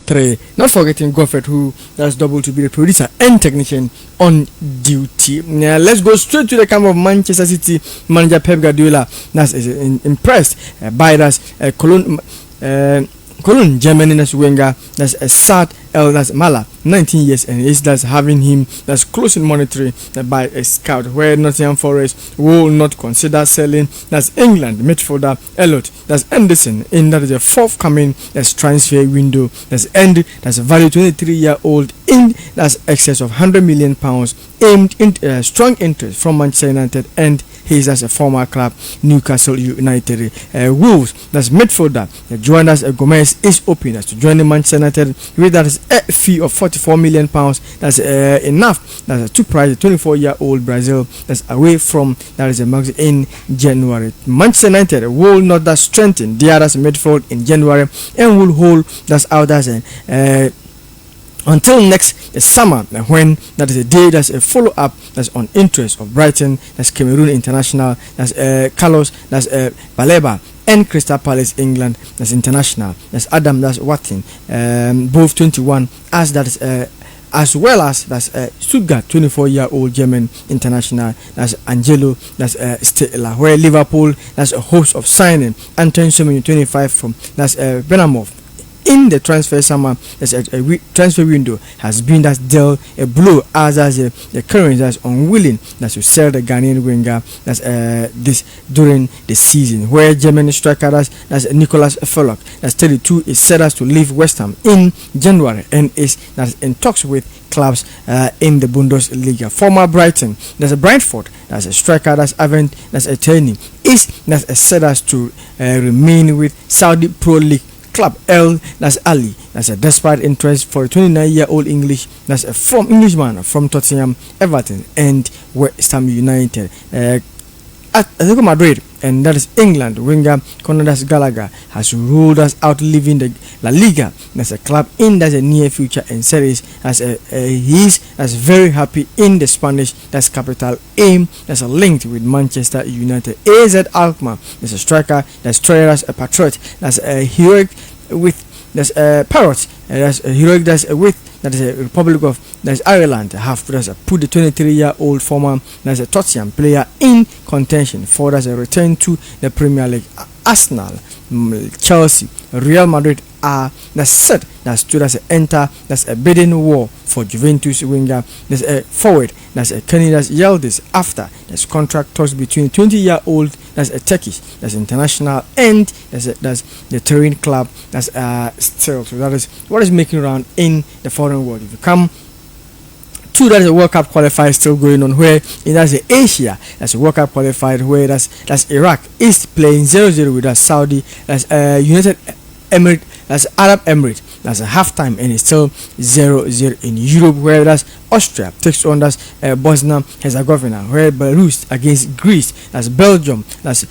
3. Not forgetting Goffert, who does double to be the producer and technician on duty. Now, let's go straight to the camp of Manchester City manager Pep Guardiola. That's impressed by that Cologne, Germany, that's Wenger, that's a Sad El, that's Mala, 19 years, and is that's having him that's closely monitored by a scout, where Nottingham Forest will not consider selling. That's England midfielder Elliot, that's Anderson, in that is a forthcoming that's transfer window. That's end, that's a value 23-year-old in that's excess of £100 million, aimed in strong interest from Manchester United and his as a former club Newcastle United. Wolves, that's midfielder Jonas Gomez is open as to join the Manchester United with that is a fee of £44 million. That's enough. That's to price a 24-year-old Brazil that's away from that is a max in January. Manchester United will not that strengthen the other midfield in January and will hold that's out as a until next summer, when that is a day that's a follow-up that's on interest of Brighton, that's Cameroon International, that's Carlos, that's Baleba, and Crystal Palace England, that's international, that's Adam, that's Watson, both 21, as that is as well as that's Stuttgart 24-year-old German international, that's Angelo, that's Stella, where Liverpool that's a host of signing Antoine Semenyo 25 from that's Bournemouth. In the transfer summer, a transfer window has been that dealt a blow as the current that's unwilling that's to sell the Ghanaian winger that's this during the season, where German striker that's Nicolas Fullock that's 32 is set as to leave West Ham in January and is that's in talks with clubs in the Bundesliga. Former Brighton, there's a Brentford, that's a striker that's Avent, that's attorney is that's set as to remain with Saudi Pro League club El, that's Ali, that's a desperate interest for a 29-year-old English, that's a from Englishman from Tottenham, Everton, and West Ham United. Atletico Madrid, and that is England winger Conor Gallagher has ruled us out leaving the La Liga. That's a club in the near future and series as he's very happy in the Spanish that's capital aim that's a linked with Manchester United. AZ Alkmaar, there's a striker that's Troyer's a patriot, that's a heroic with that's a parrot, that's a heroic that's with that is a Republic of that's Ireland have put the 23-year-old former that's a Tottenham player in contention for that's a return to the Premier League. Arsenal, Chelsea, Real Madrid are that's set that's to that's enter that's a bidding war for Juventus winger. There's a forward that's a Kenny that's Yildiz after that's contract talks between 20-year-old that's a Turkish that's international and that's the Turin club that's still. So that is what is making around in the foreign world. If you come to that is a World Cup qualifier still going on, where in that's Asia that's a World Cup qualified, where that's Iraq is playing 0-0 with that Saudi, that's United Emirates, that's Arab Emirates, that's a halftime and it's still 0-0 in Europe, where that's Austria takes on that's Bosnia Herzegovina, where Belarus against Greece, that's Belgium, that's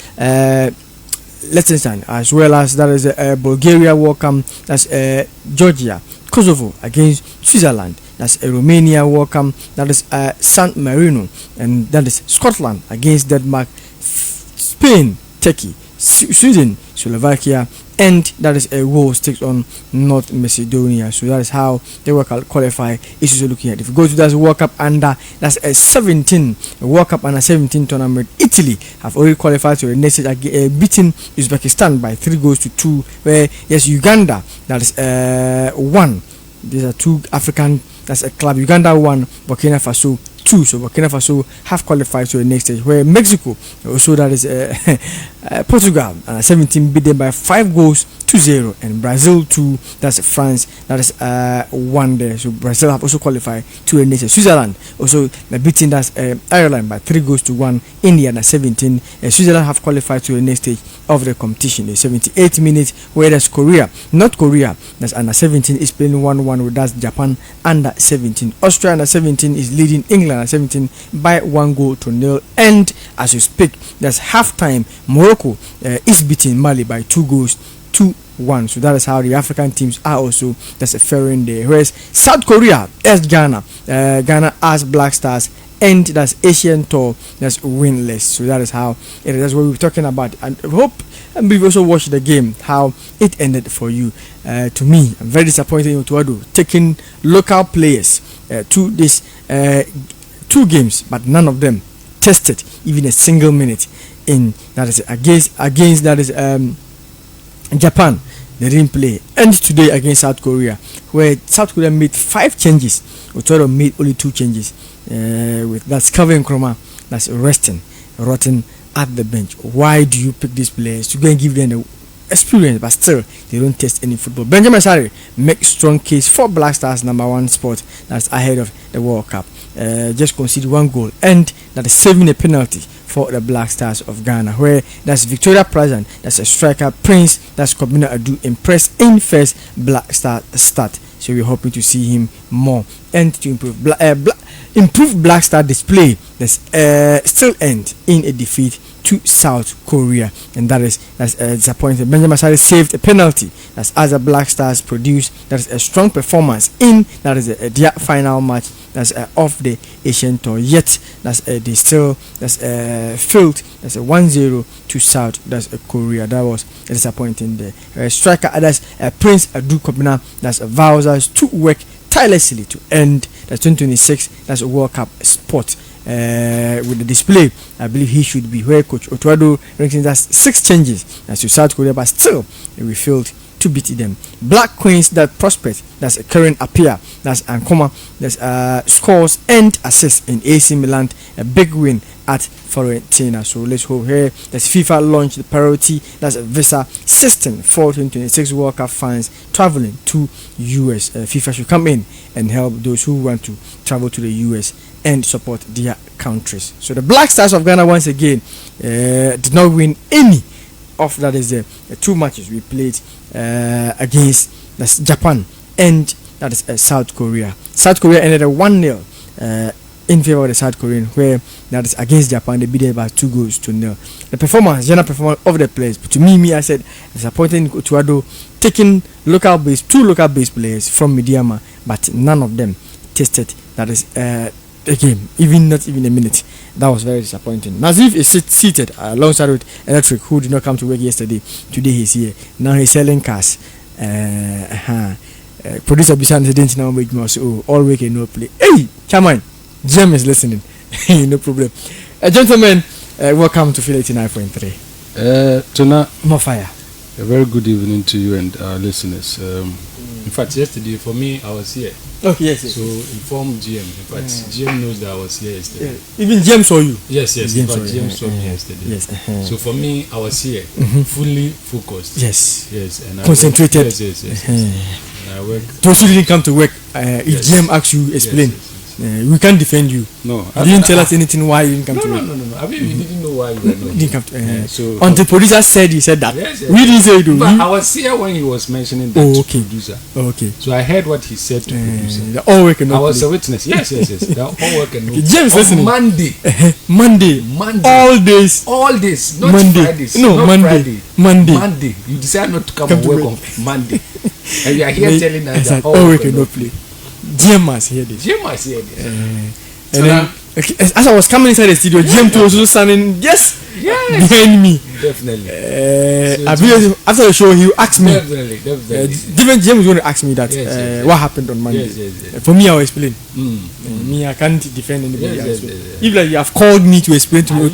Liechtenstein, as well as that is Bulgaria welcome, that's Georgia, Kosovo against Switzerland, that's Romania welcome, that is San Marino, and that is Scotland against Denmark, Spain, Turkey, Sweden, Slovakia, and that is Wales takes on North Macedonia. So that is how the World Cup qualify is also looking at. If you go to that World Cup under that's a 17 World Cup under 17 tournament, Italy have already qualified to the next stage, beating Uzbekistan by 3-2, where yes, Uganda that is 1. These are two African, that's a club. Uganda 1, Burkina Faso 2. So Burkina Faso have qualified to the next stage, where Mexico also that is Portugal 17 beaten by 5-0, and Brazil 2, that's France that is 1 there. So Brazil have also qualified to the next stage. Switzerland also beating that's Ireland by 3-1. India at 17. Switzerland have qualified to the next stage of the competition. The 78 minutes, where that's North Korea that's under 17 is playing 1-1 with that's Japan under 17. Austria under 17 is leading England at 17 by 1-0, and as we speak that's halftime Morocco is beating Mali by 2-1. So that is how the African teams are also that's faring there. Whereas South Korea as Ghana as Black Stars and that's Asian tour that's winless. So that is how it is. That's what we're talking about. And I hope and we've also watched the game, how it ended for you. To me, I'm very disappointed in Otuado taking local players to this 2 games, but none of them tested even a single minute in that is against that is Japan. They didn't play, and today against South Korea, where South Korea made 5 changes. Otuado made only 2 changes. With that's Calvin Nkrumah that's rotting at the bench. Why do you pick these players to go and give them the experience, but still they don't test any football? Benjamin Asare makes strong case for Black Stars #1 spot that's ahead of the World Cup. Just conceded 1 goal, and that is saving a penalty for the Black Stars of Ghana, where that's Victoria Pleasant, that's a striker, Prince, that's Kobina Adu, impressed in first Black Star start. So we're hoping to see him more and to improve Black Star display. That's still end in a defeat to South Korea, and that's disappointing. Benjamin Asare saved a penalty. That's as the Black Stars produced that is a strong performance in that is their final match that's of the Asian tour. Yet that's they still failed. That's a 1-0 to South Korea. That was disappointing there. Striker that's Prince Adu Kobina that's vows us to work tirelessly to end the 2026 that's a World Cup spot. With the display, I believe he should be where Coach Otuado ranks. That's 6 changes as to South Korea, but still we failed to beat them. Black Queens that prospect, that's a current appear, that's Ankoma, that's scores and assists in AC Milan, a big win at Fiorentina. So let's hope here that's FIFA launched the priority, that's a visa system for 2026 World Cup fans traveling to US. FIFA should come in and help those who want to travel to the US and support their countries. So the Black Stars of Ghana once again did not win any of that is the 2 matches we played against that's Japan and that is South Korea. South Korea ended a 1-0 in favor of the South Korean, where that is against Japan they beat them by 2-0. The general performance of the players, but to me I said disappointing Otuado taking two local based players from Midiama, but none of them tested that is the game, not even a minute. That was very disappointing. Nazif is seated alongside with Electric, who did not come to work yesterday. Today he's here. Now he's selling cars. Producer Bisan didn't know make me so all week and no play. Hey, come on, Jem is listening. No problem. Gentlemen, welcome to Fiila 89.3. Tuna, more fire. A very good evening to you and our listeners. In fact, yesterday for me, I was here. Okay, yes. So inform GM. In fact, GM knows that I was here yesterday. Even GM saw you. Yes. In fact, GM saw me yesterday. Yes. So for me, I was here, fully focused. Yes. And concentrated. Yes. And I work. Those who didn't come to work, if GM asks you, explain. Yes. We can't defend you. No, you didn't tell us anything why you didn't come to work. No. I mean, we didn't know why you were not. Didn't come to. So until producer said he said that. Yes. We didn't say it. But I was here when he was mentioning that to producer. Okay. So I heard what he said to producer. The all work and I was a witness. Yes. The all work and no. James listening. Monday. All days. Not Monday. Fridays. No, not Monday. Friday. Monday. You decide not to come and work on Monday, and you are here telling us that all work and no play. GM must hear this. And then, as I was coming inside the studio, GM was also standing behind me. Definitely. After the show, he asked me. Definitely. Different GM was going to ask me that what happened on Monday. For me, I will explain. Me, I can't defend anybody else. If like you have called me to explain to me,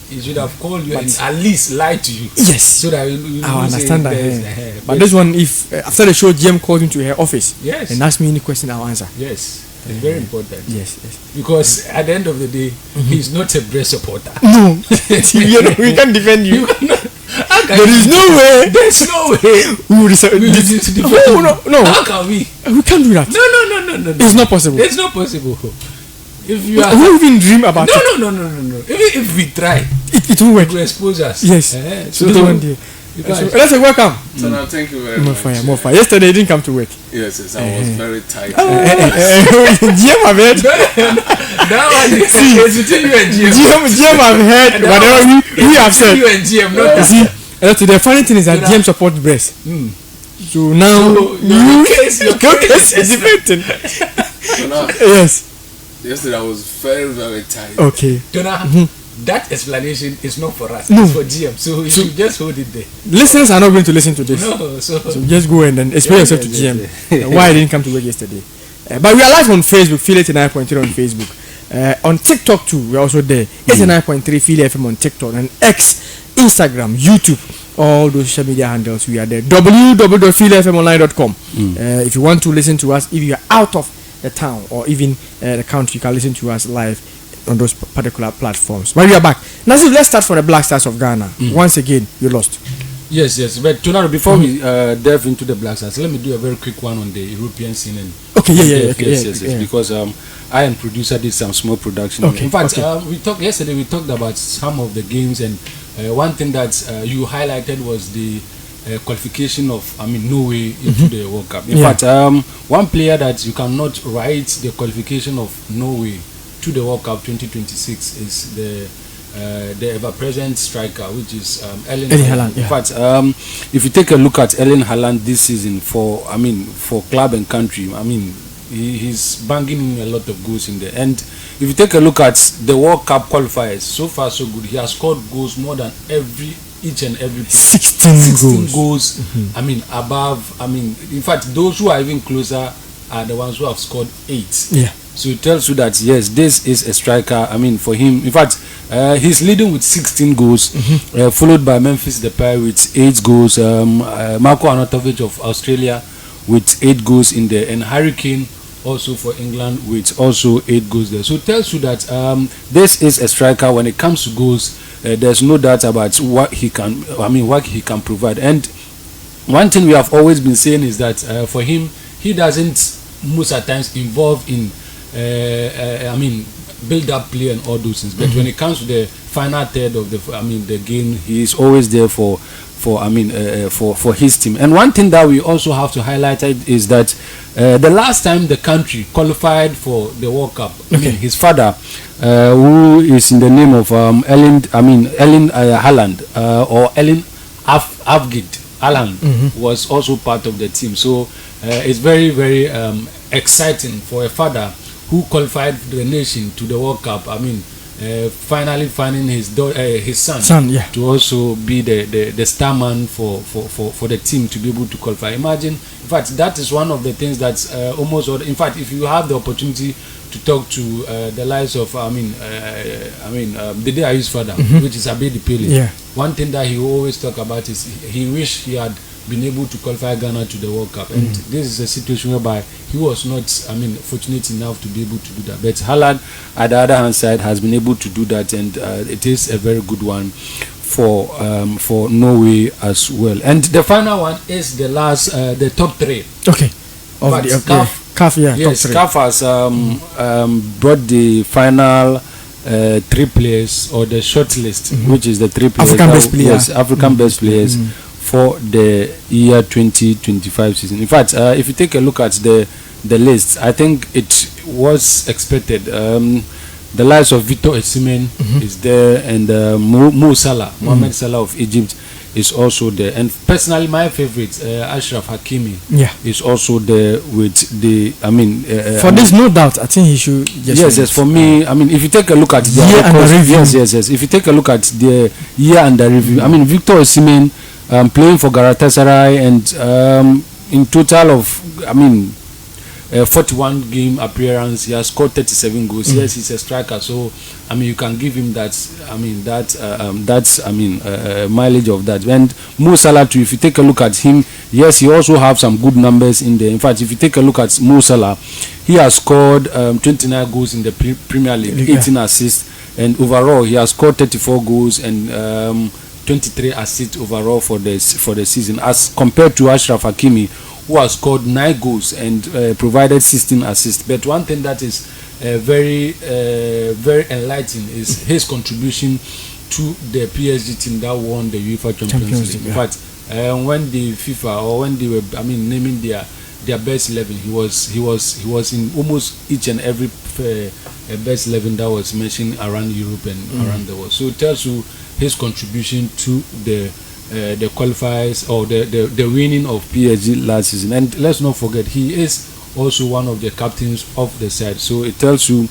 he should have called you and at least lied to you. Yes. So that you I understand that. But this one, if after the show, GM called him to her office and asked me any question, I'll answer. Yes. It's very important. Yes. Because at the end of the day, he's not a breast supporter. No. We can't defend you. There is no way. There's no way. We will defend you. No. How can we? We can't do that. No. It's not possible. It's not possible. If you are, who even dream about it? No. Even if we try, it will work. It will expose us. Yes. So this one day. Let's say welcome. So now, thank you very much. More fire. Yesterday you didn't come to work. Yes, I was very tight. GM have heard. That one is between you and GM. GM have heard whatever we have said. You and GM, not you see. The funny thing is that GM supports breast. So now your case is different. So now, yes. Yesterday I was very, very tired. Okay. Jonah, that explanation is not for us. No. It's for GM. So you should just hold it there. Listeners are not going to listen to this. No, so Just go and then explain yourself to GM why I didn't come to work yesterday. But we are live on Facebook, Fiila 89.3 on Facebook. On TikTok too, we're also there. 89.3 Fiila FM on TikTok and X, Instagram, YouTube, all those social media handles. We are there. www.fiilafmonline.com. If you want to listen to us, if you are out of the town or even the country, you can listen to us live on those particular platforms. But we are back. Nazif, let's start from the Black Stars of Ghana. Once again, you lost. Yes. But Jonah, before we delve into the Black Stars, let me do a very quick one on the European scene. And Okay, yeah. Because I and producer did some small production. Okay, In fact, okay. we talked yesterday. We talked about some of the games, and one thing that you highlighted was the qualification of Norway into the World Cup. In fact, one player that you cannot write the qualification of Norway to the World Cup 2026 is the ever-present striker, which is Erling Haaland. In fact, if you take a look at Erling Haaland this season for club and country, he's banging in a lot of goals in there. And if you take a look at the World Cup qualifiers, so far so good. He has scored goals more than each and every player. 16 goals. Above. In fact, those who are even closer are the ones who have scored 8. Yeah. So it tells you that yes, this is a striker. For him, in fact, he's leading with 16 goals, followed by Memphis Depay with 8 goals, Marko Arnautovic of Australia with 8 goals in there, and Harry Kane also for England with also 8 goals there. So it tells you that this is a striker. When it comes to goals, there's no doubt about what he can. What he can provide. And one thing we have always been saying is that for him, he doesn't most at times involve in build up play and all those things. But when it comes to the final third of the game, he is always there for his team. And one thing that we also have to highlight is that the last time the country qualified for the World Cup, his father, who is in the name of Erling Haaland or Erling Afgid Haaland, was also part of the team. So it's very, very exciting for a father who qualified the nation to the World Cup. Finally finding his son to also be the star man for the team to be able to qualify. Imagine, in fact, that is one of the things that's in fact, if you have the opportunity to talk to the likes of the day I use father, which is Abedi Pele, one thing that he always talk about is he wish he had been able to qualify Ghana to the World Cup, and this is a situation whereby he was not fortunate enough to be able to do that. But Haaland, at the other hand side, has been able to do that, and it is a very good one for Norway as well. And the final one is the last, the top 3. Okay. CAF, yes, CAF has brought the final 3 players, or the short list, which is the 3 players, African best players for the year 2025 season. In fact, if you take a look at the list, I think it was expected. The likes of Victor Osimhen is there, and Mo Salah, Mohamed Salah of Egypt is also there. And personally, my favorite, Ashraf Hakimi, is also there with the. For this, no doubt, I think he should. Yes. For me, if you take a look at the year under review, yes. If you take a look at the year under review, Victor Osimhen. Playing for Galatasaray, and in total of 41 game appearance, he has scored 37 goals. Yes, he's a striker, so you can give him that mileage of that. And Mo Salah too, if you take a look at him, yes, he also have some good numbers in there. In fact, if you take a look at Mo Salah, he has scored 29 goals in the Premier League, 18 assists, and overall he has scored 34 goals and 23 assists overall for the season, as compared to Ashraf Hakimi, who has scored 9 goals and provided 16 assists. But one thing that is very enlightening is his contribution to the PSG team that won the UEFA Champions League. In fact, when the FIFA, or when they were naming their best 11, he was in almost each and every best 11 that was mentioned around Europe and around the world. So it tells you his contribution to the qualifiers, or the winning of PSG last season. And let's not forget, he is also one of the captains of the side. So it tells you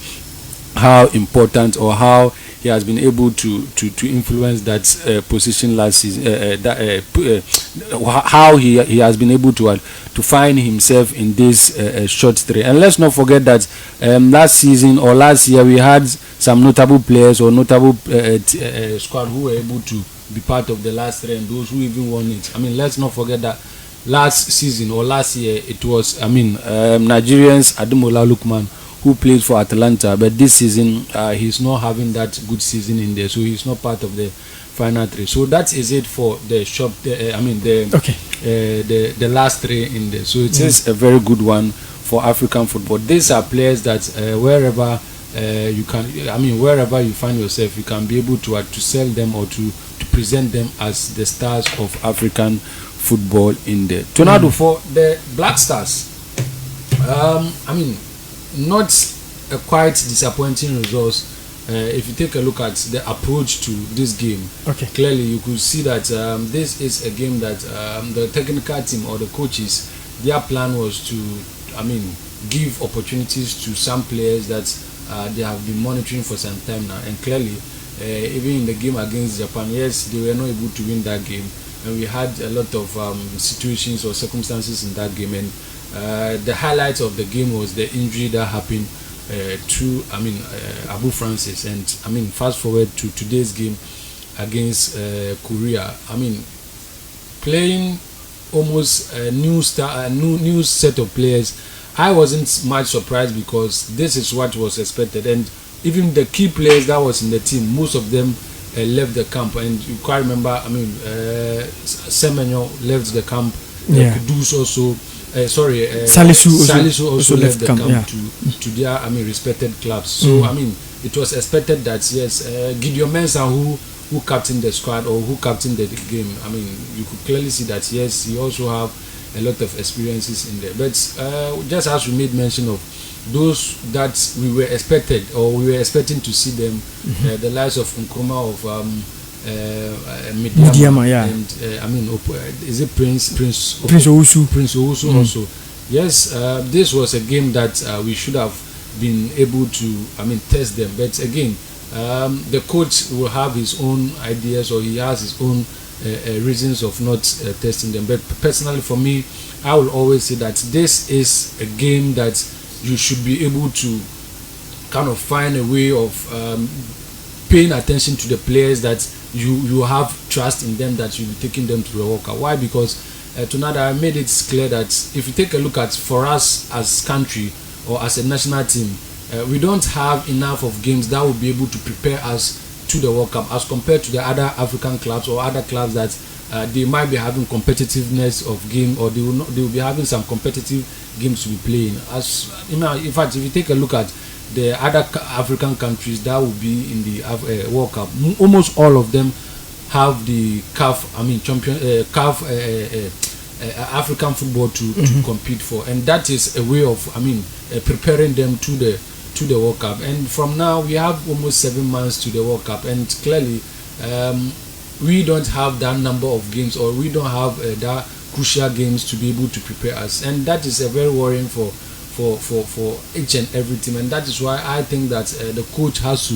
how important or how he has been able to influence that position last season. How he has been able to find himself in this short three. And let's not forget that last season or last year we had some notable players or notable squad who were able to be part of the last three, and those who even won it. I mean, let's not forget that last season or last year it was Nigerians Ademola Lookman who played for Atalanta, but this season he's not having that good season in there, so he's not part of the final three. So that is it for the the last three in there. So it is a very good one for African football. These are players that wherever wherever you find yourself, you can be able to sell them or to present them as the stars of African football in there. Tornado for the Black Stars. Not a quite disappointing results. If you take a look at the approach to this game, clearly you could see that this is a game that the technical team or the coaches, their plan was to, give opportunities to some players that they have been monitoring for some time now. And clearly, even in the game against Japan, yes, they were not able to win that game, and we had a lot of situations or circumstances in that game. And the highlight of the game was the injury that happened to Abu Francis. And fast forward to today's game against Korea. Playing almost a new set of players. I wasn't much surprised because this is what was expected, and even the key players that was in the team, most of them left the camp. And you quite remember, Semenyo left the camp. Kudus also. Salisu also left the camp to their respected clubs. So it was expected that yes, Gideon Mensah who captained the squad or who captained the game. You could clearly see that yes, he also have a lot of experiences in there. But just as we made mention of those that we were expected or we were expecting to see them, the likes of Nkrumah, of Midyama, and is it Prince Owusu also. Yes, this was a game that we should have been able to test them, but again the coach will have his own ideas or he has his own reasons of not testing them. But personally for me, I will always say that this is a game that you should be able to kind of find a way of paying attention to the players that you have trust in them, that you'll be taking them to the World Cup. Why? Because tonight I made it clear that if you take a look at, for us as country or as a national team, we don't have enough of games that will be able to prepare us to the World Cup as compared to the other African clubs or other clubs that they might be having competitiveness of game, or they will be having some competitive games to be playing. As in fact, if you take a look at the other African countries that will be in the World Cup, almost all of them have the CAF, African football to compete for, and that is a way of preparing them to the World Cup. And from now we have almost 7 months to the World Cup, and clearly we don't have that number of games, or we don't have that crucial games to be able to prepare us, and that is a very worrying for each and every team. And that is why I think that the coach has to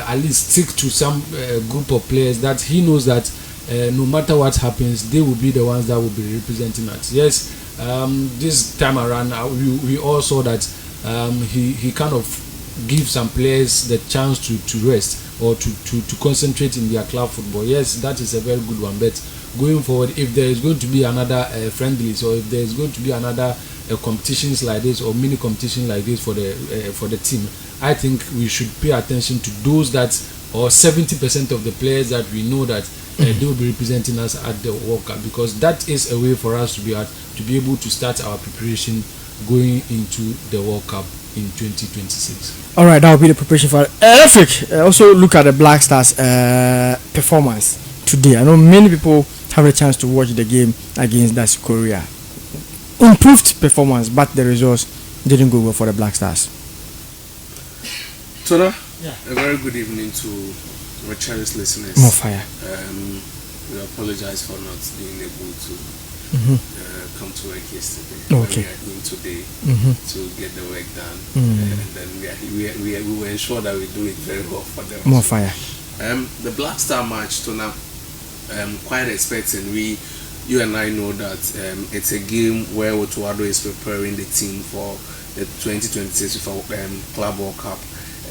at least stick to some group of players that he knows that no matter what happens, they will be the ones that will be representing us. Yes, this time around we all saw that he kind of gives some players the chance to rest or to concentrate in their club football. Yes, that is a very good one. But going forward, if there is going to be another friendlies, or if there is going to be another competitions like this or mini competition like this for the team, I think we should pay attention to those that, or 70% of the players that we know that they will be representing us at the World Cup, because that is a way for us to be able to start our preparation going into the World Cup in 2026. All right, that will be the preparation for Electric. Also look at the Black Stars performance today. I know many people have a chance to watch the game against Korea. Improved performance, but the results didn't go well for the Black Stars. Tona, a very good evening to our cherished listeners. More fire. We apologize for not being able to come to work yesterday. Okay. We are in today to get the work done, Mm. and then we will ensure that we do it very well for them. More fire. The Black Star match, Tona, quite expecting. You and I know that it's a game where Otuado is preparing the team for the 2026 FIFA Club World Cup,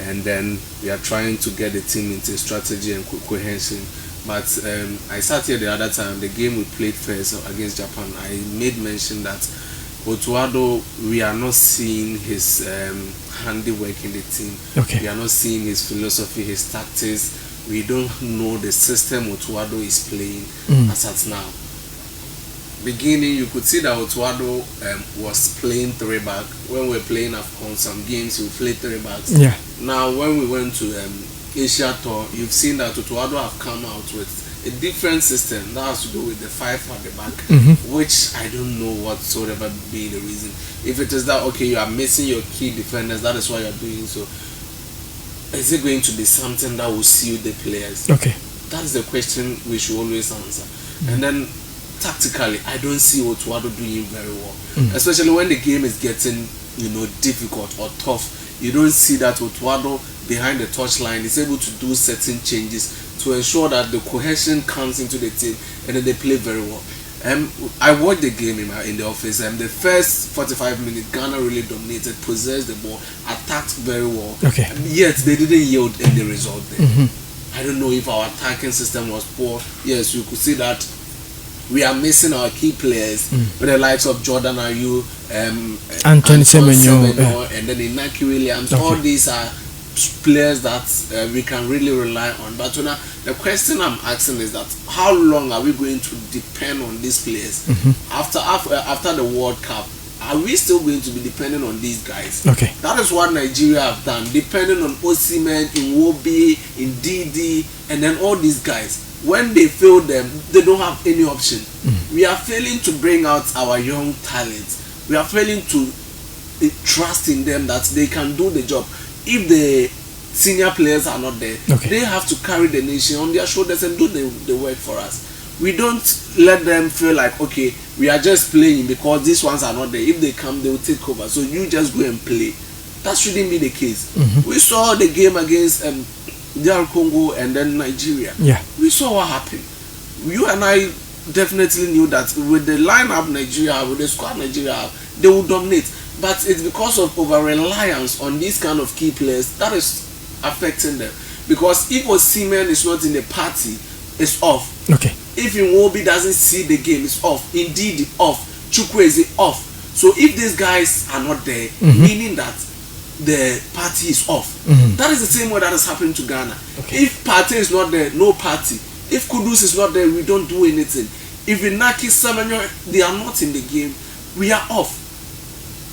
and then we are trying to get the team into strategy and cohesion. But I sat here the other time, the game we played first against Japan, I made mention that Otuado, we are not seeing his handiwork in the team. Okay. We are not seeing his philosophy, his tactics. We don't know the system Otuado is playing as at now. Beginning, you could see that Otuado was playing 3-back. When we were playing AFCON, some games we played 3-backs. Yeah. Now, when we went to Asia Tour, you've seen that Otuado have come out with a different system that has to do with the 5 at the back, which I don't know whatsoever being the reason. If it is that, okay, you are missing your key defenders, that is why you are doing so. Is it going to be something that will suit the players? Okay. That is the question we should always answer. And then tactically, I don't see Otuado doing very well, especially when the game is getting, difficult or tough. You don't see that Otuado behind the touchline is able to do certain changes to ensure that the cohesion comes into the team, and then they play very well. I watched the game in the office, and the first 45 minutes, Ghana really dominated, possessed the ball, attacked very well. Okay. Yet they didn't yield any result there. I don't know if our attacking system was poor. Yes, you could see that we are missing our key players with the likes of Jordan Ayew, Anthony Semenyo, and then Inaki Williams. Okay. All these are players that we can really rely on. But the question I'm asking is that how long are we going to depend on these players after the World Cup? Are we still going to be dependent on these guys? Okay. That is what Nigeria have done, depending on Osimhen, Iwobi, Ndidi, and then all these guys. When they fail them, they don't have any option. We are failing to bring out our young talents. We are failing to trust in them that they can do the job. If the senior players are not there, they have to carry the nation on their shoulders and do the work for us. We don't let them feel like, okay, we are just playing because these ones are not there. If they come, they will take over. So you just go and play. That shouldn't be the case. We saw the game against DR Congo and then Nigeria. Yeah. We saw what happened. You and I definitely knew that with the lineup Nigeria, with the squad Nigeria, they will dominate. But it's because of over-reliance on these kind of key players that is affecting them. Because if Osimhen is not in the party, it's off. Okay. If Iwobi doesn't see the game, it's off. Indeed, off. Chukwueze off. So if these guys are not there, meaning that the party is off. That is the same way that is happening to Ghana. Okay. If Partey is not there, no party. If Kudus is not there, we don't do anything. If Inaki, Semenyo, they are not in the game, we are off.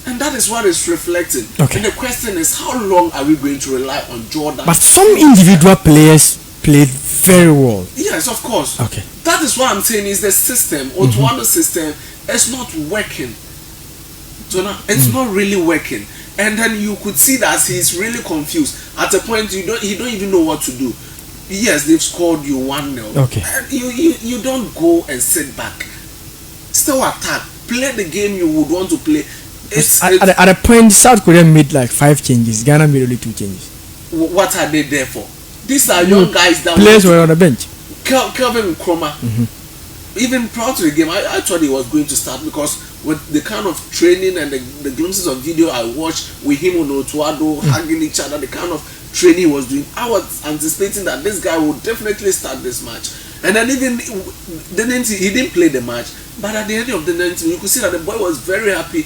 And that is what is reflecting. Okay. And the question is, how long are we going to rely on Jordan? But some individual players played very well. Yes, of course. Okay. That is what I'm saying is the system, Otuado system, is not working. It's not really working. And then you could see that he's really confused. At a point, he don't even know what to do. Yes, they've scored you 1-0. Okay. And you don't go and sit back. Still attack. Play the game you would want to play. At a point, South Korea made like 5 changes. Ghana made only 2 changes. What are they there for? These are young guys that players were on the bench. Kelvin Nkrumah. Even prior to the game, I thought he was going to start because with the kind of training and the glimpses of video I watched with him on Otuado hugging each other, the kind of training he was doing, I was anticipating that this guy would definitely start this match. And then even he didn't play the match, but at the end of the 90, you could see that the boy was very happy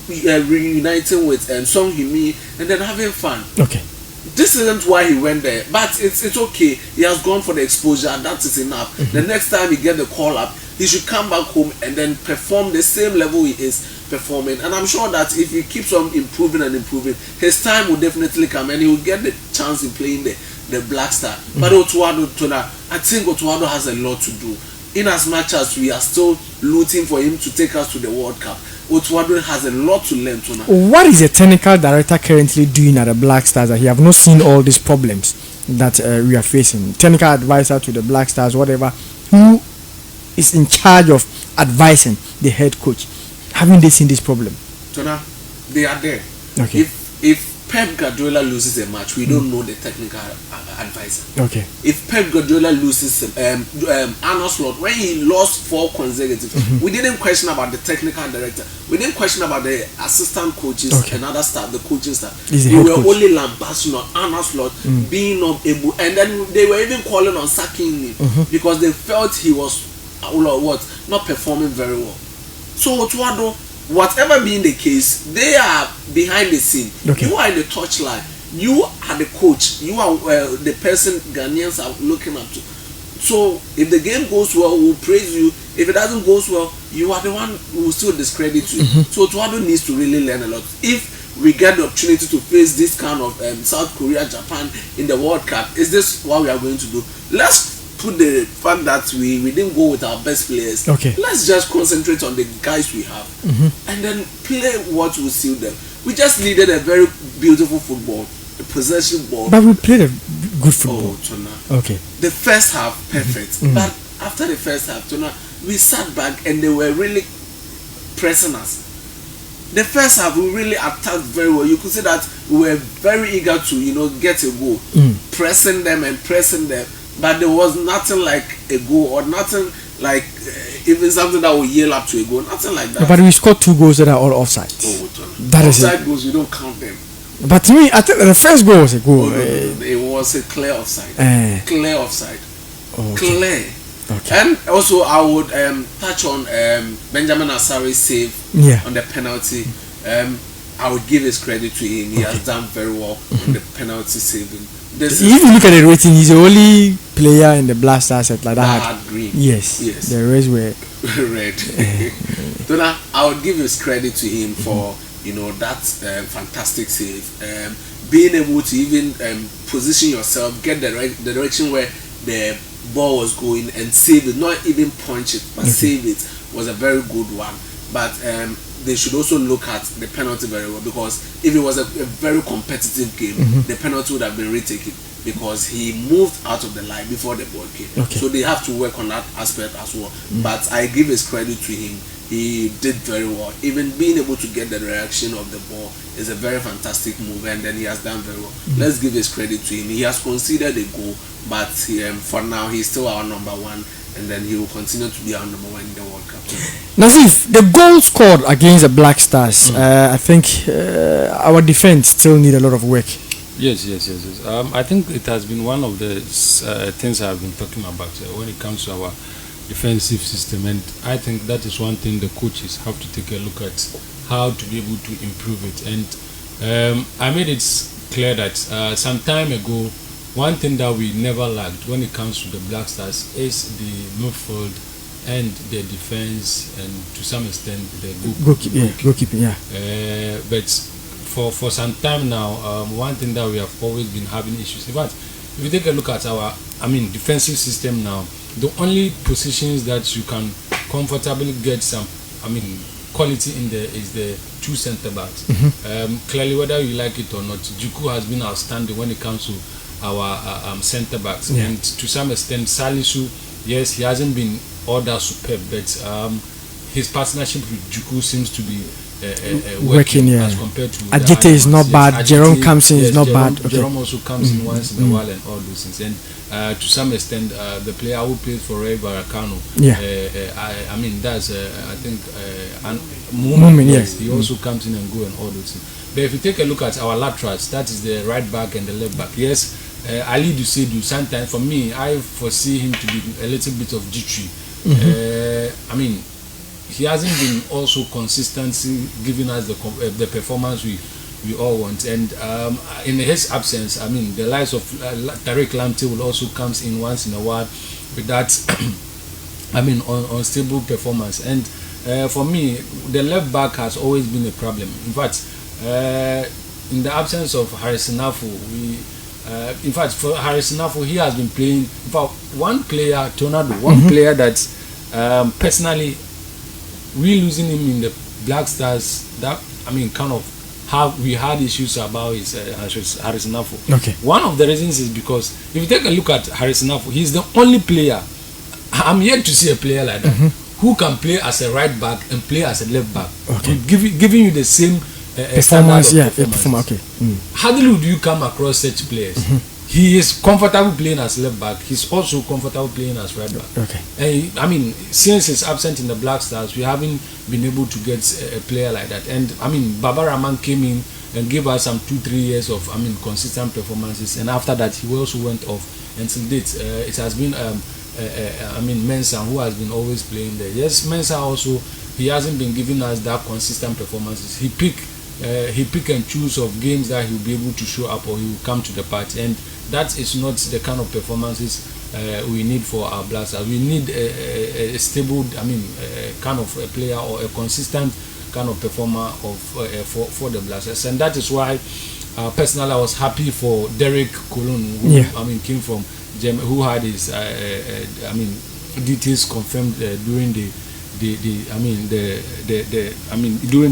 reuniting with Song Himi and then having fun. Okay. This isn't why he went there, but it's okay. He has gone for the exposure, and that is enough. The next time he get the call up, he should come back home and then perform the same level he is performing. And I'm sure that if he keeps on improving and improving, his time will definitely come and he will get the chance in playing the Black Star. But Otuado, I think Otuado has a lot to do. In as much as we are still looting for him to take us to the World Cup, Otuado has a lot to learn tonight. What is the technical director currently doing at the Black Stars that he have not seen all these problems that we are facing? Technical advisor to the Black Stars, whatever. Who is in charge of advising the head coach. Haven't they seen this problem? Tona, they are there. Okay. If Pep Guardiola loses a match, we don't know the technical advisor. Okay. If Pep Guardiola loses Arnold Slot, when he lost 4 consecutive, we didn't question about the technical director. We didn't question about the assistant coaches and other staff, the coaching staff. We were only lambasting on Arnold Slot being not able, and then they were even calling on sacking him because they felt he was not performing very well. So Tuado, whatever being the case, they are behind the scene. Okay. You are in the touchline. You are the coach. You are the person Ghanaians are looking up to. So if the game goes well, we'll praise you. If it doesn't go well, you are the one who will still discredit you. So Tuado needs to really learn a lot. If we get the opportunity to face this kind of South Korea, Japan in the World Cup, is this what we are going to do? Let's put the fact that we didn't go with our best players. Okay. Let's just concentrate on the guys we have and then play what will suit them. We just needed a very beautiful football, a possession ball. But we played a good football. Oh, Tona. Okay. The first half, perfect. But after the first half, Tona, we sat back and they were really pressing us. The first half, we really attacked very well. You could see that we were very eager to, get a goal, pressing them. But there was nothing like a goal or nothing like even something that will yield up to a goal. Nothing like that. No, but we scored 2 goals that are all offside. Oh, that is offside goals, we don't count them. But to me, I think the first goal was a goal. No, it was a clear offside. Clear offside. Okay. Clear. Okay. And also, I would touch on Benjamin Asari's save on the penalty. I would give his credit to him. He has done very well on the penalty saving. If you look at the rating, he's the only player in the Blaster set like that. Had green. Yes. The rest were red. So now I would give his credit to him for that fantastic save. Being able to even position yourself, get the direction where the ball was going and save it, not even punch it, but save it, was a very good one. But they should also look at the penalty very well, because if it was a very competitive game, the penalty would have been retaken because he moved out of the line before the ball came. So they have to work on that aspect as well. But I give his credit to him. He did very well. Even being able to get the reaction of the ball is a very fantastic move, and then he has done very well. Let's give his credit to him. He has conceded a goal, but for now he's still our number 1. And then he will continue to be our number 1 in the World Cup. Nazif, the goal scored against the Black Stars, I think our defense still need a lot of work. Yes. I think it has been one of the things I've been talking about when it comes to our defensive system, and I think that is one thing the coaches have to take a look at, how to be able to improve it. And I made it clear that some time ago, one thing that we never lacked when it comes to the Black Stars is the midfield and the defense, and to some extent the goalkeeping. But for some time now, one thing that we have always been having issues. In fact, if you take a look at our defensive system now, the only positions that you can comfortably get some quality in there is the 2 centre backs. Clearly, whether you like it or not, Juku has been outstanding when it comes to our centre backs, and to some extent Salisu, yes, he hasn't been all that superb, but his partnership with Juku seems to be working as compared to Ajite is not bad. Jerome comes in is not bad. Jerome also comes in once in a while and all those things, and to some extent the player who plays for Ray Barakano, I mean that's I think Moment, yes, he also comes in and go and all those things. But if you take a look at our laterals, that is the right back and the left back. Yes, Ali Dusedu, sometimes for me, I foresee him to be a little bit of jittery. I mean, he hasn't been also consistency giving us the performance we all want. And in his absence, I mean, the likes of Tariq Lamptey will also comes in once in a while with that, I mean, unstable performance. And for me, the left back has always been a problem. In fact, in the absence of Harrison Afu, in fact, for Harrison Afu, he has been playing. In fact, one player, Tornado, one player that personally, we losing him in the Black Stars, that, I mean, kind of we had issues about is Harrison Afu. Okay. One of the reasons is because if you take a look at Harrison Afu, he's the only player. I'm yet to see a player like that who can play as a right back and play as a left back, Okay. giving you the same Performance, standard of performance. Okay. Hardly would you come across such players. He is comfortable playing as left back. He's also comfortable playing as right back. Okay. And I mean, since he's absent in the Black Stars, we haven't been able to get a player like that. And I mean, Baba Rahman came in and gave us some 2-3 years of consistent performances. And after that, he also went off. And till date, it has been Mensah who has been always playing there. Yes, Mensah also, he hasn't been giving us that consistent performances. He pick and choose of games that he'll be able to show up or he will come to the party, and that is not the kind of performances we need for our Black Stars. We need a stable, kind of a player or a consistent kind of performer for the Black Stars, and that is why personally I was happy for Derek Colon, who came from Germany, who had his details confirmed during during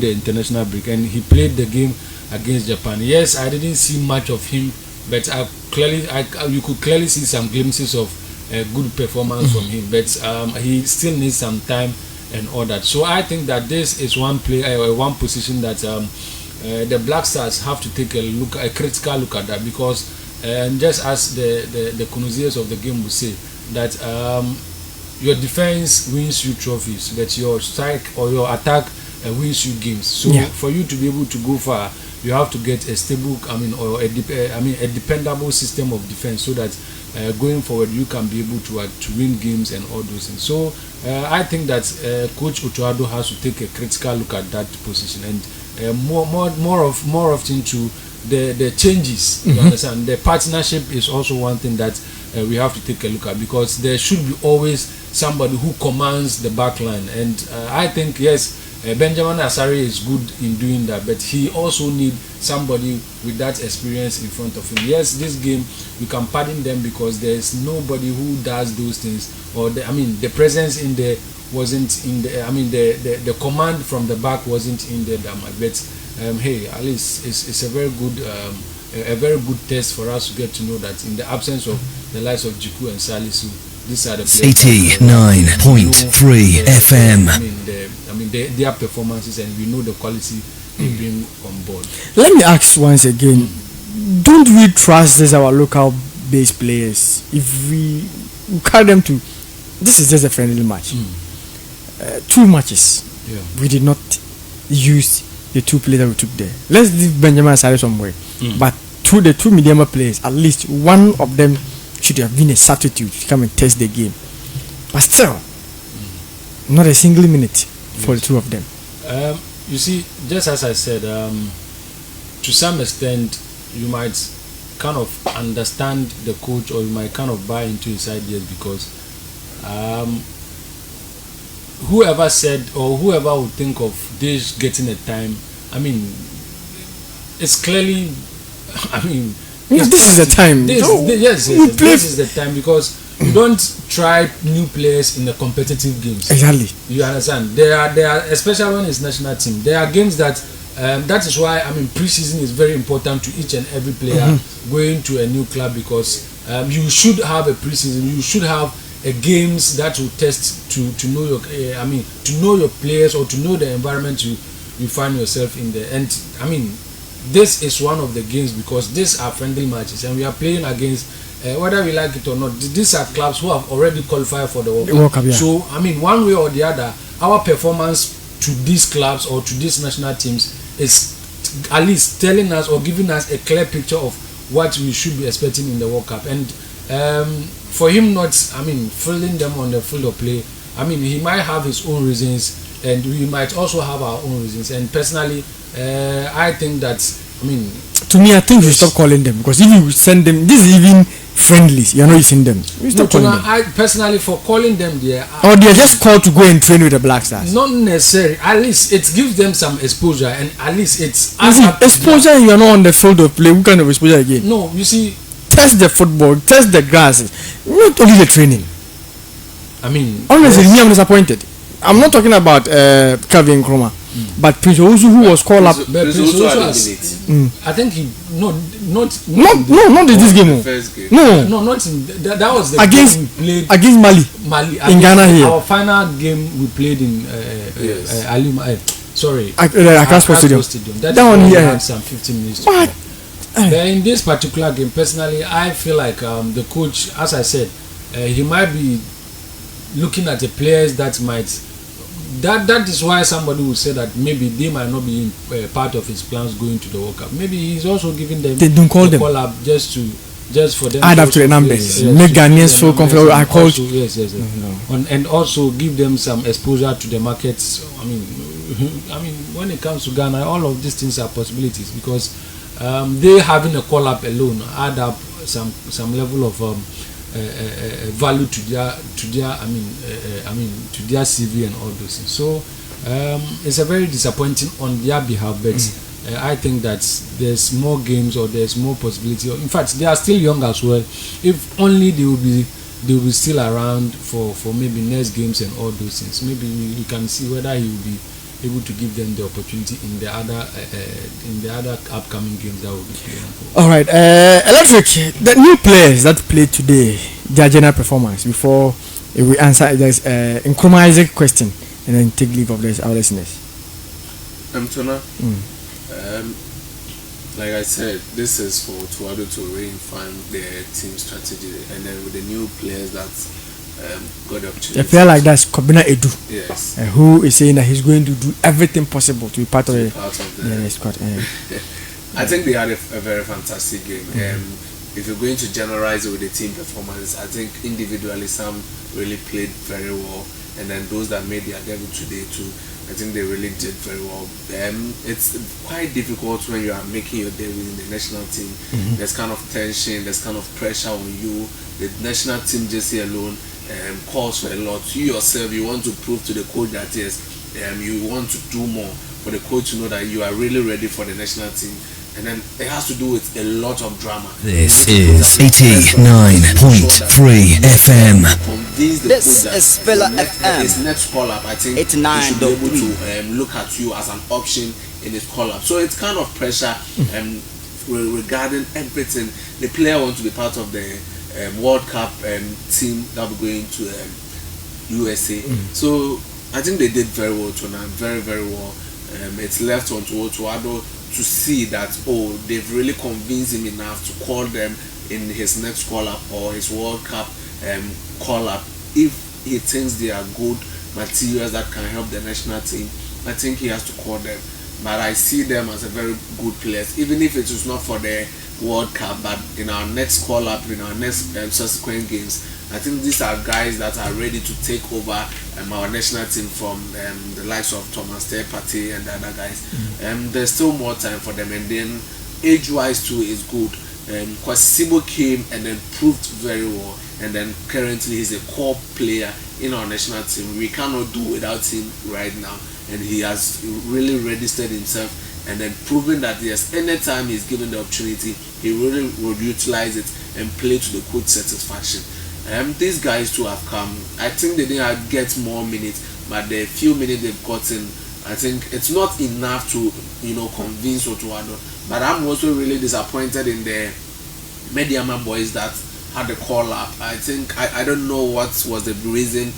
the international break, and he played the game against Japan. Yes, I didn't see much of him, but you could clearly see some glimpses of good performance from him. But he still needs some time and all that. So I think that this is one position that the Black Stars have to take a critical look at that, because just as the connoisseurs of the game will say that. Your defense wins you trophies, but your strike or your attack wins you games. So for you to be able to go far, you have to get a stable, a dependable system of defense, so that going forward you can be able to win games and all those things. So I think that Coach Otuado has to take a critical look at that position, and more often to the changes. You understand? The partnership is also one thing that we have to take a look at, because there should be always somebody who commands the back line, and I think yes, Benjamin Asare is good in doing that, but he also needs somebody with that experience in front of him. Yes, this game you can pardon them because there's nobody who does those things, or the presence in there wasn't in the command from the back wasn't in there that much. But hey, at least it's a very good test for us to get to know that in the absence of the likes of Jiku and Salisu, these are the players. 89.3 FM. Their performances, and we know the quality they bring on board. Let me ask once again, don't we trust this our local based players? If we carry them to, this is just a friendly match. 2 matches, we did not use the 2 players that we took there. Let's leave Benjamin Asare somewhere, but the 2 medium players, at least one of them should have been a substitute to come and test the game. But still, not a single minute for the 2 of them. You see, just as I said, to some extent, you might kind of understand the coach, or you might kind of buy into his ideas, because whoever said, or whoever would think of this getting a time, it's clearly, this is the time. This is the time, because you don't try new players in the competitive games. Exactly. You understand? There are, especially when it's national team, there are games that that is why preseason is very important to each and every player going to a new club, because you should have a preseason. You should have games that will test to know your to know your players, or to know the environment you find yourself in there. And this is one of the games, because these are friendly matches, and we are playing against whether we like it or not, these are clubs who have already qualified for the World Cup. So one way or the other, our performance to these clubs or to these national teams is at least telling us or giving us a clear picture of what we should be expecting in the World Cup. And for him not fielding them on the field of play, he might have his own reasons, and we might also have our own reasons. And personally, I think that to me, I think we stop calling them, because if you send them, this is even friendlies, you're not using them. We stop calling them. I personally, for calling them there, or they're just called to go and train with the Black Stars. Not necessarily. At least it gives them some exposure, and at least it's exposure. And you're not on the field of play. What kind of exposure again? No, you see, test the football, test the grass, not only the training. Honestly, me, I'm disappointed. I'm not talking about Kevin Nkrumah. But Prince Owusu, who was called up, Prince Owusu I think he not not in this game. the first game. No, not in that was the against game we played against Mali. in Ghana here. Our final game we played in Yes. Alima. Sorry, Accra Sports Stadium. That That one we here. had some 15 minutes. To What? play. But in this particular game, personally, I feel like the coach, as I said, he might be looking at the players that might. That is why somebody would say that maybe they might not be part of his plans going to the World Cup. Maybe he's also giving them They don't call them. call up just for them Add to up to the also- numbers. yes, Make to give Ghanaians the feel numbers comfortable. and I called. also- yes. And also give them some exposure to the markets. I mean, when it comes to Ghana, all of these things are possibilities because they having a call up alone add up some level of value to their to their CV and all those things. So it's a very disappointing on their behalf, but I think that there's more games or there's more possibility. In fact, they are still young as well. If only they will be still around for maybe next games and all those things. Maybe we can see whether he will be able to give them the opportunity in the other upcoming games that will be playing. All right, Electric. The new players that played today, their general performance. Before we answer this Nkrumah Isaac question, and then take leave of our listeners. Tona, like I said, this is for Tuado to refine their team strategy, and then with the new players that got the opportunity. A player like that's Kobina Edu, Yes. who is saying that he's going to do everything possible to be part of the squad. I think they had a very fantastic game. If you're going to generalize it with the team performance, I think individually some really played very well, and then those that made their debut today too, I think they really did very well. It's quite difficult when you are making your debut in the national team. There's kind of tension, there's kind of pressure on you. The national team jersey alone calls for a lot. You yourself, you want to prove to the coach that yes, you want to do more for the coach to know that you are really ready for the national team. And then it has to do with a lot of drama. This is 89.3 FM. This is Fiila FM. His next call up, I think he should be able to look at you as an option in his call up. So it's kind of pressure regarding everything. The player wants to be part of the World Cup team that will be going to USA. So I think they did very well tonight, very very well. It's left on to Tuado to see that they've really convinced him enough to call them in his next call up or his World Cup call up. If he thinks they are good materials that can help the national team, I think he has to call them. But I see them as a very good players, even if it is not for the World Cup, but in our next call up, in our next subsequent games, I think these are guys that are ready to take over our national team from the likes of Thomas Tepati and the other guys. There's still more time for them, and then age-wise too is good. Kwasibo came and then proved very well, and then currently he's a core player in our national team. We cannot do without him right now, and he has really registered himself and then proven that yes, anytime he's given the opportunity, he really will utilize it and play to the coach satisfaction. These guys too have come. I think they didn't get more minutes, but the few minutes they've gotten, I think it's not enough to convince Otuado. But I'm also really disappointed in the Mediama boys that had the call up. I think I don't know what was the reason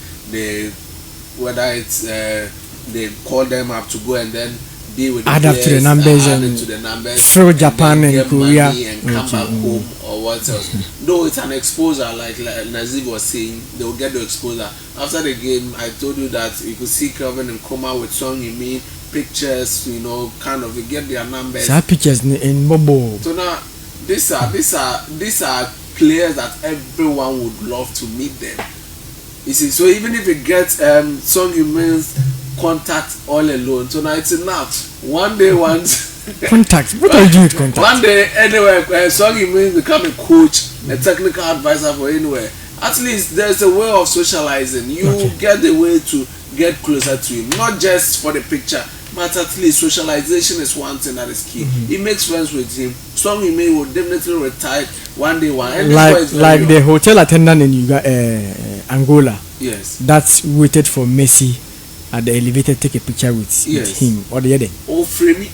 whether it's they called them up to go and then be with the Add up to the numbers and through Japan and get Korea money and come back home or what else. No, it's an exposure like Nazib was saying. They will get the exposure. After the game, I told you that you could see Kelvin and Koma with Song Yimi pictures, kind of, you get their numbers. Pictures in Bobo. So now these are players that everyone would love to meet them. You see, so even if you get Song Yimi's contact all alone, so now it's enough. One day once Contact. What are you doing with contact? one day anyway, Song Yimi become a coach, a technical advisor for anywhere. At least there's a way of socializing. You get the way to get closer to him, not just for the picture, but at least socialization is one thing that is key. He makes friends with him. Song Yimi will definitely retire one day. Like the hotel attendant in Angola. Yes. That's waited for Messi at the elevator, take a picture with him or the other. Oh, frame it.